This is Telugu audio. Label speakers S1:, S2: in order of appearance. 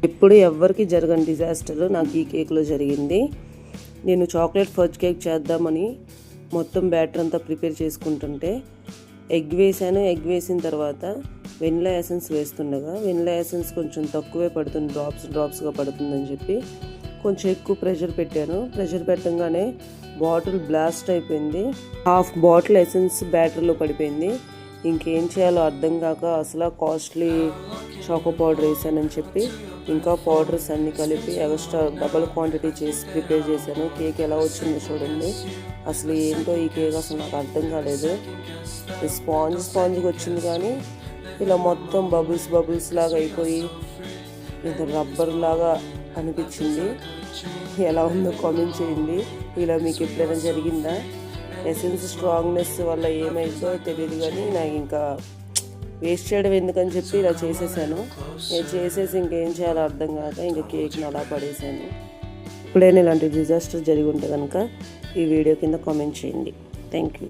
S1: ఎప్పుడు ఎవ్వరికి జరగని డిజాస్టర్ నాకు ఈ కేక్లో జరిగింది. నేను చాక్లెట్ ఫజ్ కేక్ చేద్దామని మొత్తం బ్యాటర్ అంతా ప్రిపేర్ చేసుకుంటుంటే ఎగ్ వేసాను. ఎగ్ వేసిన తర్వాత వెనిలా ఎసెన్స్ వేస్తుండగా వెనిలా ఎసెన్స్ కొంచెం తక్కువే పడుతుంది, డ్రాప్స్గా పడుతుందని చెప్పి కొంచెం ఎక్కువ ప్రెషర్ పెట్టాను. ప్రెషర్ పెట్టంగానే బాటిల్ బ్లాస్ట్ అయిపోయింది. హాఫ్ బాటిల్ ఎసెన్స్ బ్యాటర్లో పడిపోయింది. ఇంకేం చేయాలో అర్థం కాక అసలు కాస్ట్లీ చాకో పౌడర్ వేసానని చెప్పి ఇంకా పౌడర్స్ అన్నీ కలిపి ఎక్స్ట్రా డబల్ క్వాంటిటీ చేసి ప్రిపేర్ చేశాను. కేక్ ఎలా వచ్చిందో చూడండి. అసలు ఏంటో ఈ కేక్ అసలు నాకు అర్థం కాలేదు. స్పాంజ్గా వచ్చింది కానీ ఇలా మొత్తం బబుల్స్ లాగా అయిపోయి ఇది రబ్బర్ లాగా అనిపించింది. ఎలా ఉందో కామెంట్ చేయండి. ఇలా మీకు ఎప్పుడైనా జరిగిందా? ఎసెన్స్ స్ట్రాంగ్నెస్ వల్ల ఏమైందో తెలియదు కానీ నాకు ఇంకా వేస్ట్ చేయడం ఎందుకని చెప్పి ఇలా చేసేసాను. నేను చేసేసి ఇంకేం చేయాలో అర్థం కాక ఇంకా కేక్ని అలా పడేసాను. ఎప్పుడైనా ఇలాంటి డిజాస్టర్ జరిగి ఉంటే కనుక ఈ వీడియో కింద కామెంట్ చేయండి. Thank you.